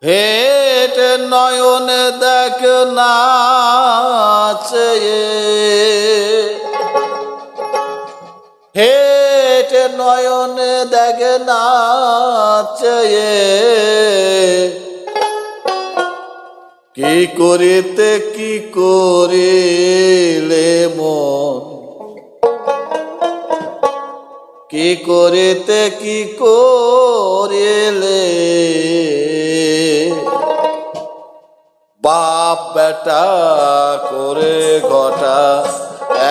হেট নয়ন দেখ নাচে, হেট নয়ন দেখ নাচে, কি করিতে কি করিলে মন, কি করিতে কি করিলে বাপ বেটা করে ঘটা,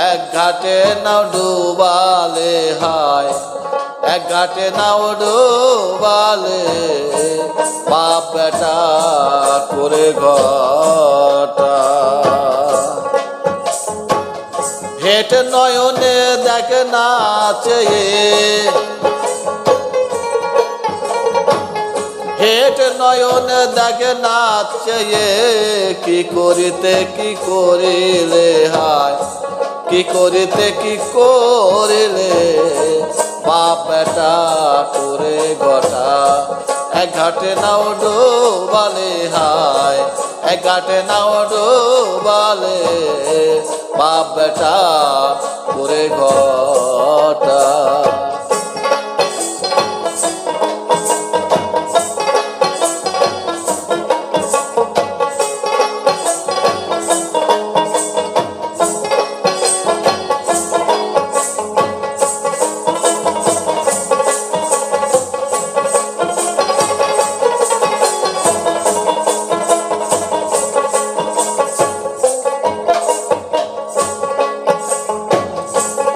এক ঘাটে নাও ডুবালে হায়, এক ঘাটে নাও ডুবালে বাপ বেটা করে ঘটা। হেট নয়নে দেখ নাচে, হেট নয়ন দেখ নাচে, কি করিতে কি করিলে হায়, কি করিতে কি করিলে বাপ বেটা করে ঘটা, এক ঘাটে নাও ডোবালে হায়, এক ঘাটে নাও ডোবালে বাপ বেটা করে ঘটা।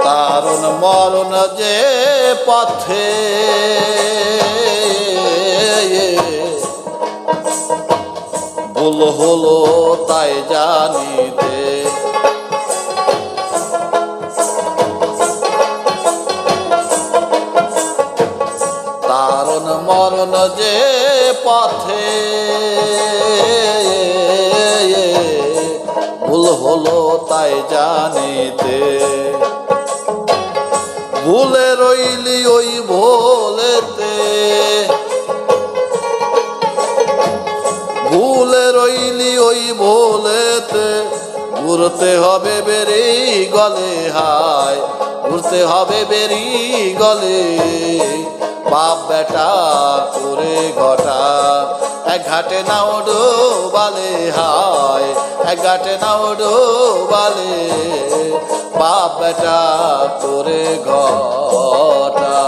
তারুণ মরণ যে পথে, ভুল হলো তাই জানিতে, তারুণ মরণ যে পথে, ভুল হলো তাই জানিতে, ভুলে রইলি ওই ভোলেতে, ভুলে রইলি ওই ভোলেতে, ঘুরতে হবে বেরি গলে হায়, ঘুরতে হবে বেরি গলে বাপ বেটা করে ঘটা, এক ঘাটে নাও ডোবালে হায়, এক ঘাটে নাও ডোবালে বাপ বেটা করে ঘটা।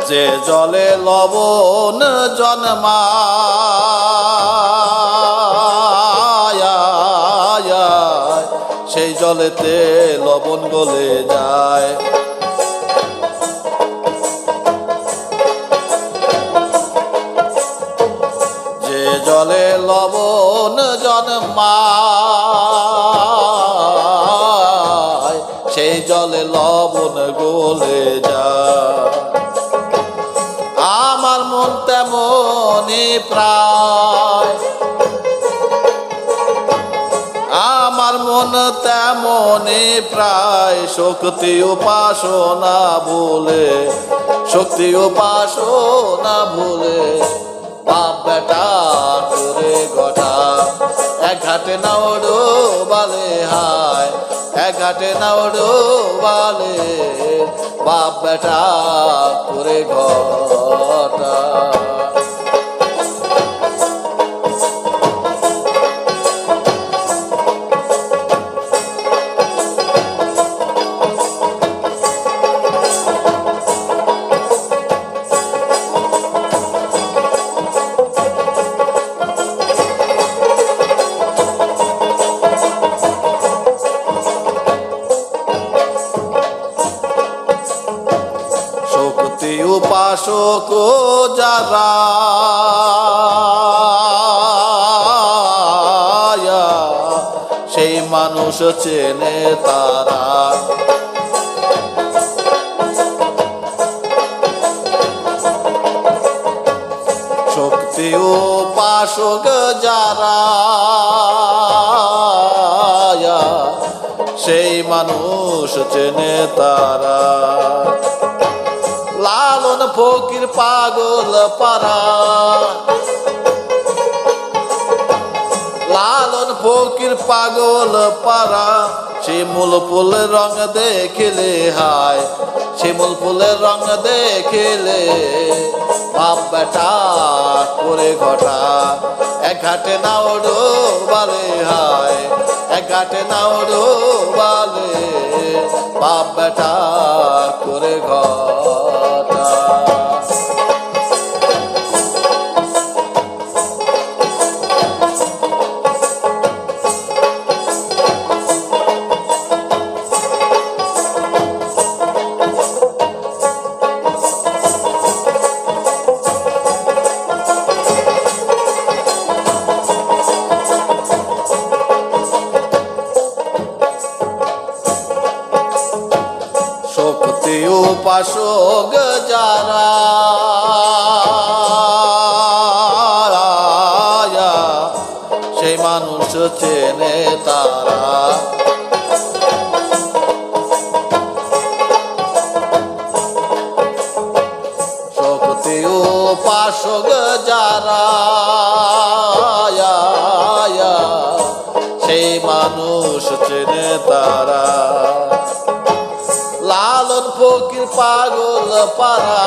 যে জলে লবণ জন্মায়, সেই জলেতে লবণ গলে যায়, যে জলে লবণ জন্মায়, সেই জলে লবণ গলে যায়। আমার মন তেমনি প্রায়, আমার মন তেমনি প্রায়, শক্তি উপাসনা ভুলে, শক্তি উপাসনা ভুলে বাপ বেটা করে ঘটা, এক ঘাটে নাও ডোবালে হায়, এক ঘাটে নাও ডোবালে বাপ বেটা করে ঘটা। উপাসক যারা মানুষ চেনে তারা। শক্তি উপাসক যারা সেই মানুষ চেনে তারা। লালন ফকির পাগল পারা, লালন ফকির পাগল পারা। শিমুল ফুলের রং দেখিলে হায়, শিমুল ফুলের রং দেখিলে বাপ বেটা করে ঘটা। এক ঘাটে নাওড়ো বালে হায়, এক ঘাটে নাওড়ো বালে বাপ বেটা করে ঘটা। শক্তি উপাসক যারা সেই মানুষ চেনে তারা। শক্তি উপাসক যারা সেই মানুষ চেনে তারা। লালন ফকির পাগল পারা,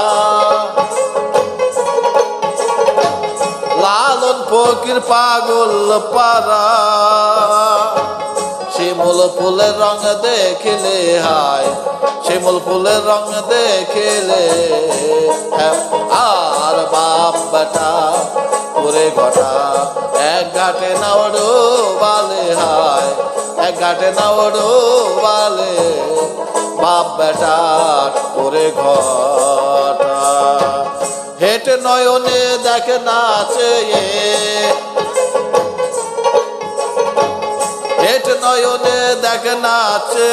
লালন ফকির পাগল পারা। শিমুল ফুলের রং দেখিলে হায়, শিমুল ফুলের রং দেখিলে আর বাপ বেটা করে ঘটা। এক ঘাটে নাওড়ো বালে হায়, এক ঘাটে নাওড়ো বালে বাপ বেটা করে ঘটা। হেঁটে নয়নে দেখে নাচে, হেঁটে নয়নে দেখে নাচে।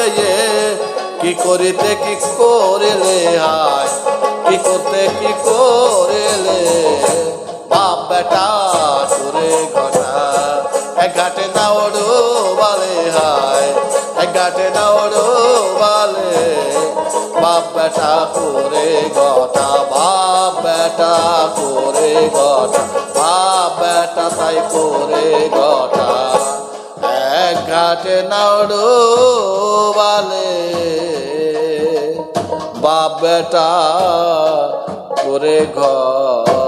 কি করিতে কি করিলে হায়, কি করতে কি করিলে বাপ বেটা করে ঘটা। এক ঘাটে নাওড়ো বালে হায়, এক ঘাটে নাওড়ো বালে বাপ বেটা করে ঘটা। বাপ বেটা করে ঘটা, বাপ বেটা তাই করে ঘটা। এক ঘাটে নাওড়ো বালে বাপ বেটা করে ঘটা।